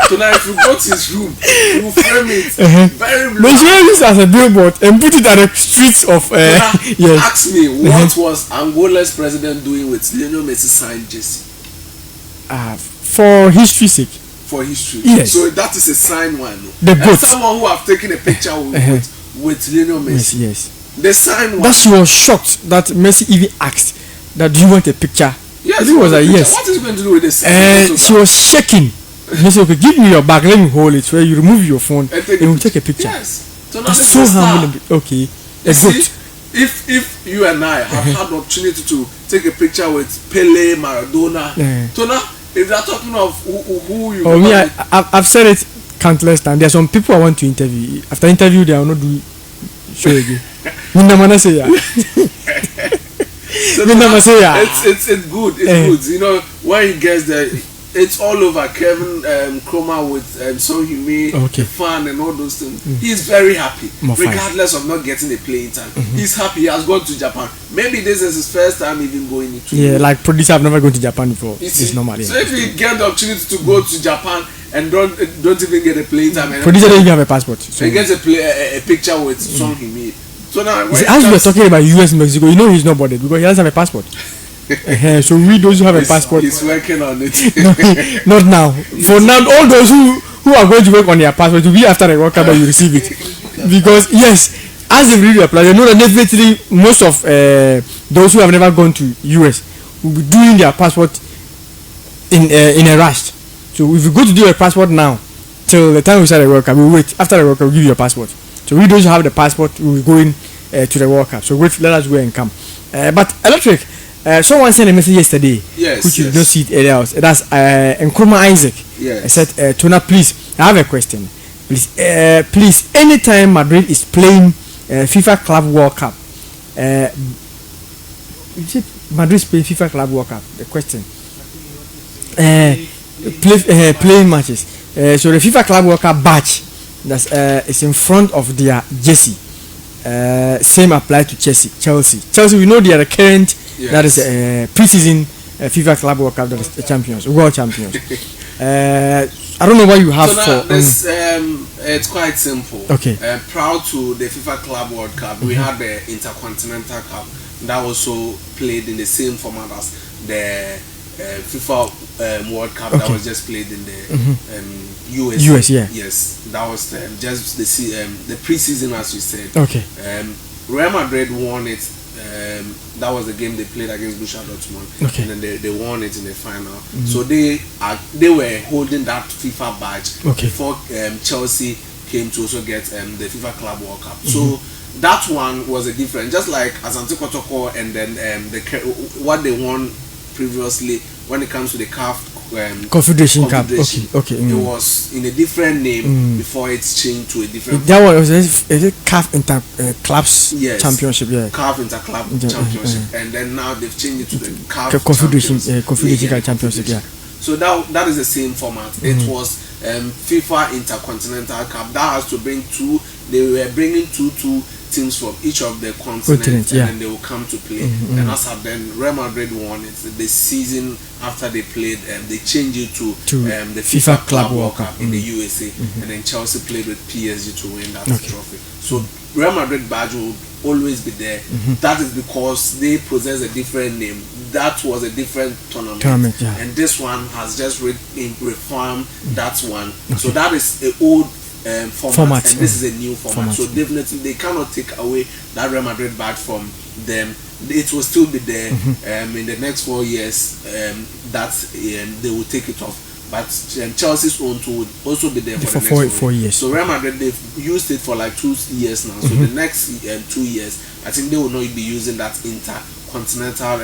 Tonight, if you go to his room, you will frame it. Very blue. But you use as a billboard and put it at the streets of. Yes. Ask me, what was Angola's president doing with Lionel Messi signed jersey? For history's sake. For history. Yes. So that is a sign one. The goat. Someone who have taken a picture with Lionel Messi. Yes. The sign one. That she was shocked that Messi even asked that, do you want a picture? Yes. It was like yes. What is he going to do with this sign? She was shaking. Messi, okay, give me your bag, let me hold it. Where you remove your phone and we'll take a picture. Yes. So it's so humbling. Okay. If you and I have had the opportunity to take a picture with Pele, Maradona, Tona, if they are talking of who you. Oh, me, I've said it countless times. There are some people I want to interview. After interview, they will not do show again. It's good. It's good. You know, when he gets there, it's all over. Kevin Chroma with Son Heung-min, the fan and all those things. He's very happy, regardless of not getting a playing time. He's happy. He has gone to Japan. Maybe this is his first time even going into. Yeah, like producer, I've never gone to Japan before. It's normal. So if you get the opportunity to go to Japan and don't even get a playing time, producer doesn't have a passport. So he gets a picture with Son Heung-min. So now, as we are talking about US Mexico, you know he's not bothered because he doesn't have a passport. So we those who have a passport, he's working on it. Not now. For now, all those who are going to work on their passport will be after the World Cup that you receive it. Because yes, as they really apply, you know that definitely most of those who have never gone to US will be doing their passport in a rush. So if you go to do a passport now, till the time we start the World Cup, we wait. After the World Cup, we give you a passport. So we those who have the passport will be going to the World Cup. So wait, let us go and come. But Electric. Someone sent a message yesterday, which you don't see it anywhere else. That's Nkrumah Isaac. Yes. I said, Tona, please, I have a question. Please, anytime Madrid is playing FIFA Club World Cup, is it Madrid is playing FIFA Club World Cup? The question. Playing matches. So the FIFA Club World Cup badge that's is in front of their jersey. Same apply to Chelsea. We know they are the current. Yes. That is pre-season FIFA Club World Cup. That is the champions, world champions. I don't know what you have for. It's quite simple. Okay. Prior to the FIFA Club World Cup, we had the Intercontinental Cup that also played in the same format as the FIFA World Cup that was just played in the US. Yeah. Yes, that was just the pre-season, as you said. Okay. Real Madrid won it. That was the game they played against Borussia Dortmund, and then they won it in the final. So they were holding that FIFA badge before Chelsea came to also get the FIFA Club World Cup. So that one was a different, just like Asante Kotoko and then what they won previously when it comes to the CAF Confederation Cup. Okay. It was in a different name before it's changed to a different. That one was a CAF Inter Clubs Championship. Yeah. CAF Inter Club Championship, and then now they've changed it to the CAF Confederation Championship. Yeah. So that is the same format. It was FIFA Intercontinental Cup that has to bring two. They were bringing two teams from each of the continents, and then they will come to play. And as then Real Madrid won it. The season after they played, they changed it to the FIFA Club World Cup in the USA, and then Chelsea played with PSG to win that trophy. So Real Madrid badge will always be there. That is because they possess a different name. That was a different tournament, and this one has just reformed that one. So that is an old format, and this is a new format. So definitely they cannot take away that Real Madrid badge from them. It will still be there in the next 4 years. That they will take it off. But Chelsea's own will also be there for the next 4 years. So Real Madrid, they've used it for like 2 years now. So the next 2 years, I think they will not be using that Intercontinental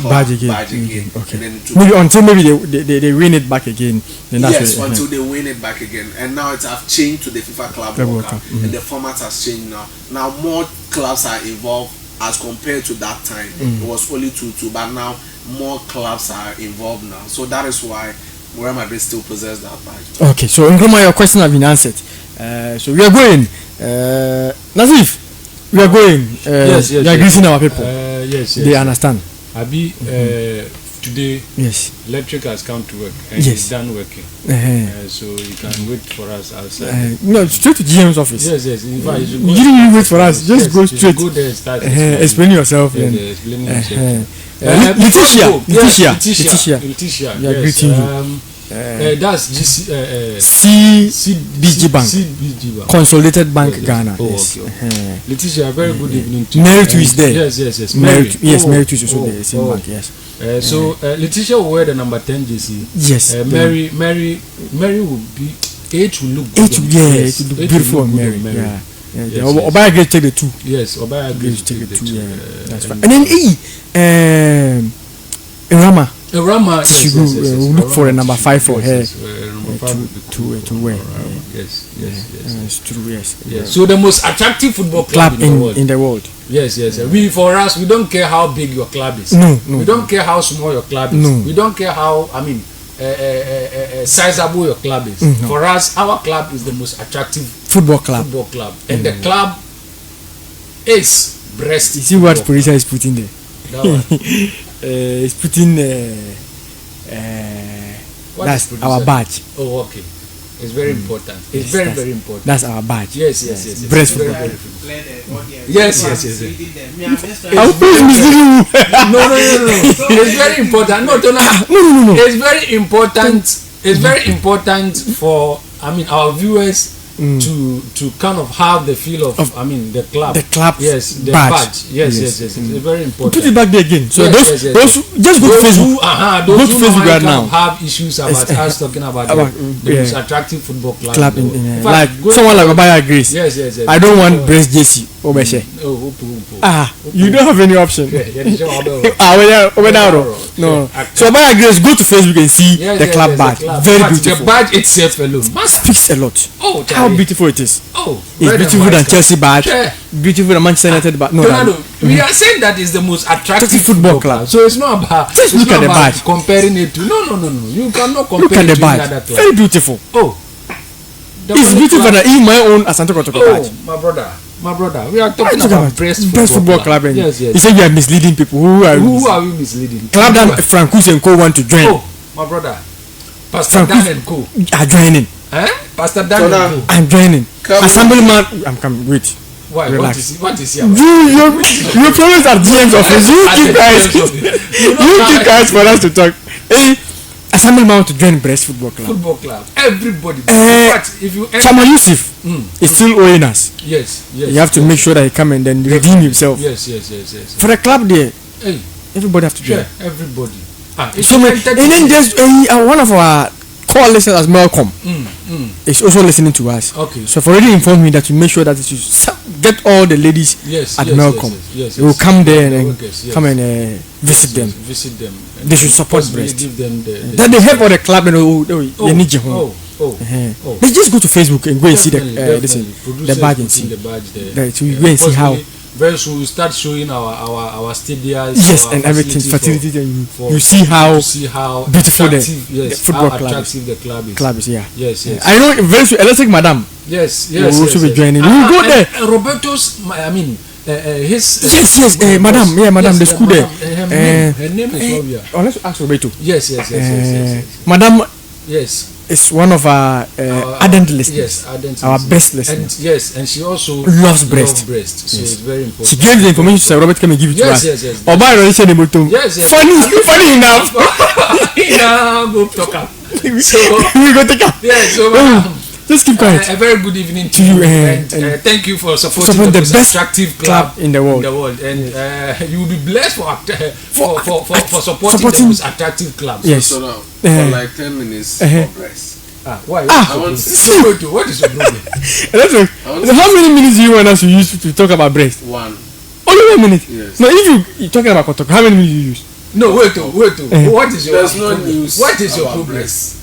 badge again. Okay. And then until maybe they win it back again. Then that's until they win it back again. And now it's have changed to the FIFA Club World Cup, and the format has changed now. Now more clubs are involved as compared to that time. It was only 2-2, but now more clubs are involved now. So that is why Real Madrid still possess that badge. Okay, so Nkrumah, your question has been answered. So we are going. Nazif, we are going. Yes. We are greeting our people. Yes. They understand. Abi, today, Yes. electric has come to work and Yes. it's done working. So you can wait for us outside. No, straight to GM's office. Yes. In fact, You didn't even wait for us. Just go you straight. go there and start Explain yourself. Yeah, then. explaining yourself. Letitia. Yeah, greeting you. That's GC, CBG Bank. CBG Bank. Consolidated Bank Yes. Ghana. Oh, Yes. okay. Letitia, very good evening to you. Mary too is there. Yes. Mary Oh, too is also there. Same bank. Yes. So Letitia will wear the number 10 JC. Yes. Mary will be 8 will look good. 8 on- yeah, yes, it will look 8 beautiful look on good Mary. Yes, Yeah. yes. Obaya Grace take the 2. Yes, Obaya Grace Grace take the 2. Yeah. That's fine. fine. And then Rama. Rama, She yes, will yes, yes, look for a number 5 for yes, her. yes, number 5 will be cool. To wear. Yes. It's true. Yes. Yes. So the most attractive football club Club in the world. in the world. Yes. For us, we don't care how big your club is. No. We don't care how small your club is. No. We don't care how sizable your club is. No. For us, our club is the most attractive Football club. football club, and the club is Brest. You see what Football Parisa is putting there? Club. That one. He's putting What that's is producer? our badge. Oh, okay. It's very important. It's Yes, very important. That's our badge. Yes. Brest Very, football. very Yes. Our It's face misleading you. no. It's very important. No. No. It's very important. It's very important for our viewers to kind of have the feel of the club. The club Yes, the badge. badge. Yes. It's very important. Put it back there again. So Yes, those who just go to Facebook. Those Go to who Facebook right kind of now. have issues about us talking about the most attractive football club. Club in the in world. like fact, go- someone like Obaya Grace. Yes. I don't want Brest JC. Obeshe. Oh. You don't have any option. Over there. No. So Obaya Grace, go to Facebook and see the club badge. Very beautiful. The badge itself alone Speaks a lot. Oh, How beautiful it is. Oh, It's beautiful than Chelsea badge. Yeah. Beautiful than Manchester United badge. No. Ronaldo, we are saying that is the most attractive football club. So it's not about Just it's look not at the about badge. comparing it to no. You cannot compare Look at it the to any badge. other club. Very beautiful. Oh, the It's only beautiful club- than in my own Asante Kotoko badge. Oh, my brother, we are Why talking you talking about Brest Brest football club. And Yes. You say you are misleading people. Who are Who are we misleading? club that Francois and Co want to join? Oh, my brother, Pastor Dan and Co. Are joining. Pastor Dan So and Co. I'm joining. Come Assemblyman, I'm coming. Wait. Why? Relax. What is he You about? your problems are GM's office. You At keep the guys. GM's office. You keep guys for us to talk. Assemblyman to join Brest Football Club. Football club. Everybody. But if you enter, Chama Yusuf is still owing us. yes. You have to make sure that he come and then redeem himself. Yes. For the club there, Hey, everybody have to join. yeah, everybody. If So you many, enter and then there's one of our core listeners, Malcolm, Mm. is also listening to us. Okay. So I've already informed me that you make sure that you get all the ladies Yes. at yes, Malcolm. Yes. You will come there and then Yes, yes. come and visit them. Visit them. They should support Possibly Brest. Give them the Then they help all the club and you need your home. Oh. Let's just go to Facebook and go and see the Definitely. Producers badge and putting see. the badge there. Right, so we go and see how. Possibly very soon we start showing our stadiums. Yes, our and everything, facilities facilities, and for- you see how to see how beautiful the attractive, football how club is. attractive the club is. club is. Yeah. Yes. I know very soon. Electric Madam. Yes. will also be joining. We will go there. And Roberto's, his. Yes, Madam. Yeah, Madam, the school there. Her name is Robia. Let's ask Roberto. Yes. Madam Yes. is one of our ardent listeners. Yes, ardent Our listeners. best listeners. And she also Loves Brest. So it's very important. She gave the information to Sir Robert, come and give it to us. Yes. Oba already said about to. Yes. Funny enough. Go talk up. So We go take up. Just keep quiet. a very good evening to To you, you, and and thank you for supporting support the the most best attractive club in the world. And you will be blessed for supporting the supporting- most attractive club. Yes. So now, for like 10 minutes for Brest. Why? I want to What is your problem? How many minutes do you want us to use to talk about Brest? one. Only 1 minute. Yes. No, if you're talking about Kotoko, how many minutes do you use? No, wait. What is your There's no problem? news. What is your about problem? Brest.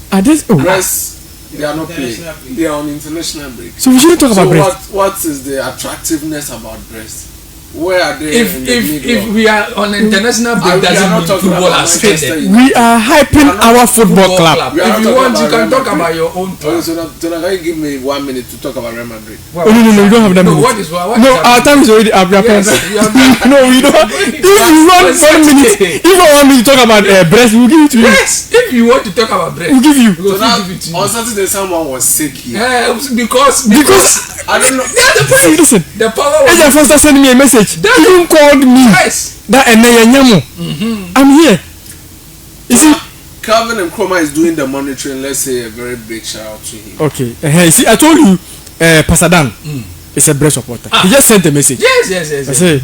Brest. They are not playing. They are on international break. So we shouldn't talk So about Brest. what is the attractiveness about Brest? Where are they? If we are on international break, doesn't mean football has ended. We are hyping our football club. If you want, you can talk about your own club. So can you give me 1 minute to talk about Real Madrid? No, you don't have that minute. What is our time is already up. Yes, no, we don't. If you want 1 minute, if you want me to talk about Brest, we'll give it to you. Yes, if you want to talk about Brest, we'll give you. So on Saturday, someone was sick here. Because I don't know. Listen, the power was. Agent Foster sent me a message. He even called me. Yes. That I'm here. You see, Calvin and Chroma is doing the monitoring. Let's say a very big shout out to him. Okay. See, I told you, Pasadan is a Brest supporter. He just sent a message. Yes. I say,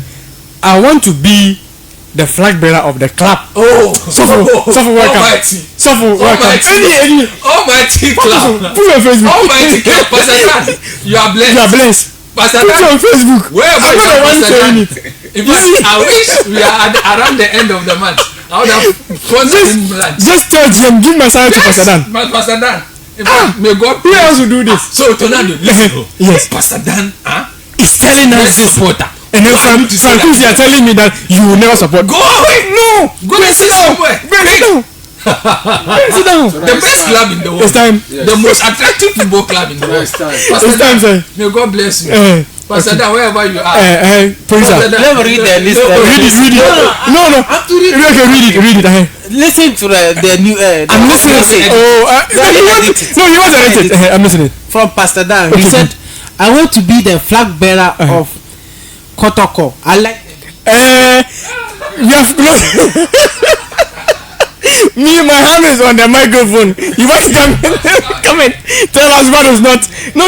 I want to be the flag bearer of the club. Oh, welcome. Almighty club. Put on Facebook. Almighty club. Pasadan, you are blessed. Pasadan, put on Facebook. I'm not the one saying it. In fact, I wish we are around the end of the month. I would have just tell GM, give my salary to Pasadan. Pasadan. In fact, may God. Who else will do this? So Tornado, listen. Yes. Pasadan, is telling us this. Supporter. And then Francis, you are telling me that you will never support. Go away. No. Go sit somewhere. Sit down. The best club in the world. It's time. The most attractive football club in the world. It's time, sir. May God bless you. Pastor Dan, wherever you are. Let me read the list. Read it. No. Read it. Listen to the new. I'm listening. You want to edit it? I'm listening. From Pastor Dan, he said, "I want to be the flag bearer of Kotoko. I like." Me, my hand is on the microphone. You want to come and tell us what is not? No.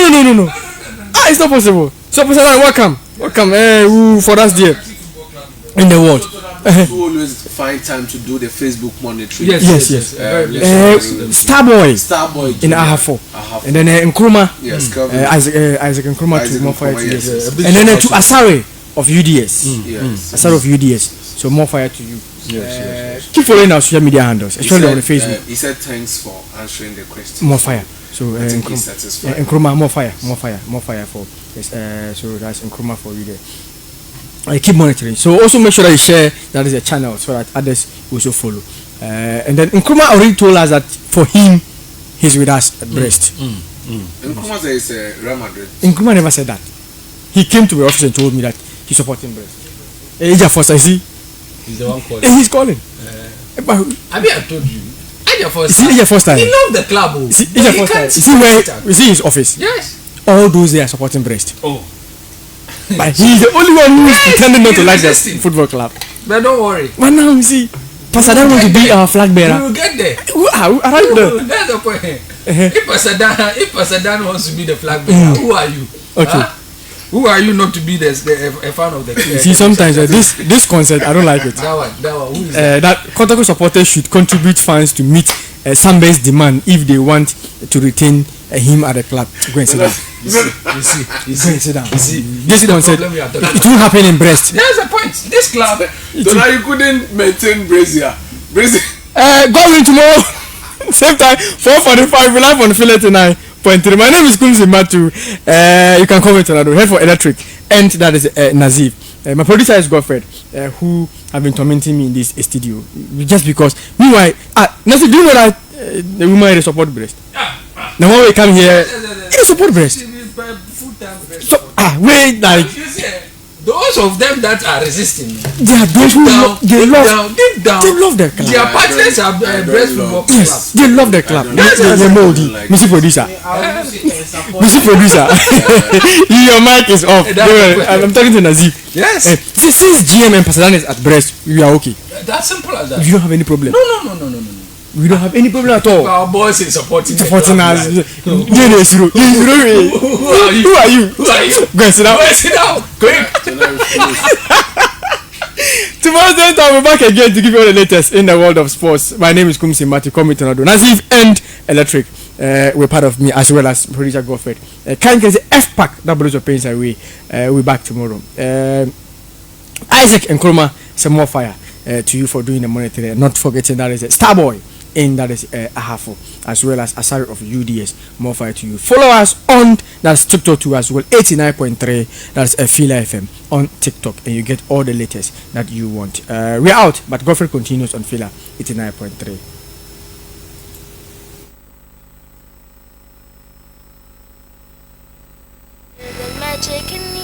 It's not possible. So, welcome for us there in the world. You always find time to do the Facebook monitoring. Yes. Starboy in Ahafo, and then Nkrumah. Yes, Isaac Nkrumah to more fire to yes. And then to Asare of UDS. Asare of UDS. So more fire to you. Yes. Keep following our social media handles, especially on the Facebook. He said thanks for answering the question. More fire. So Nkrumah, more fire for yes. So that's Nkrumah for you there. Keep monitoring. So also make sure that you share that is a channel so that others will also follow. And then Nkrumah already told us that for him, he's with us at Brest. Nkrumah says Real Madrid. Nkrumah never said that. He came to my office and told me that he's supporting Brest. Agent Foster, see? He's the one calling. He's calling. I told you. Agent Foster. He loved the club. Is he his office? Yes. All those they are supporting Brest. Oh. But he's the only one who is pretending not to like the football club. But don't worry. But now you see, Pasadan want to be our flag bearer. We will get there. That's the point. If Pasadan wants to be the flag bearer, who are you? Okay. Who are you not to be a fan of the club? See, sometimes this concept, I don't like it. That one. Who is that? That Kotoko supporters should contribute funds to meet Sambe's demand if they want to retain him at the club. Go and sit down. You see. This concept, it won't happen in Brest. There's a point. This club. So now you couldn't maintain Brazier. Go in tomorrow. Same time, 4:45. We live on Fiila 9.3. My name is Kumzi Matu. You can comment on that. Head for Electric, and that is Nazif. My producer is Godfred, who have been tormenting me in this studio just because. Meanwhile, Nazif, do you know that the woman is support Brest? Now when we come here, it support Brest. So wait, like those of them that are resisting, they are those who deep down, they love the club. Their partners are Brest football club. Yes, they love the club. They're moldy. Music producer. Your mic is off. I'm talking to Nazif. Yes. Since GM and Pasadan is at Brest, we are okay. That's simple as that. You don't have any problem. No. We don't have any problem at all. Our boys is supporting us. Who are you? Go and sit down. Quick. Tomorrow's day I'll be back again to give you all the latest in the world of sports. My name is Kumsi Mati, call me Tornado. Nazif and Electric were part of me as well as producer Godfred. Can't get the F-Pack that blows your pains away. We're back tomorrow. Isaac and Nkrumah, some more fire to you for doing the monitoring. Not forgetting that is Starboy in, that is Ahafo, as well as Asari of UDS. More fire to you. Follow us on that's TikTok too as well. 89.3, that's Fiila FM on TikTok, and you get all the latest that you want. We're out, but Godfrey continues on Fiila 89.3. Magic in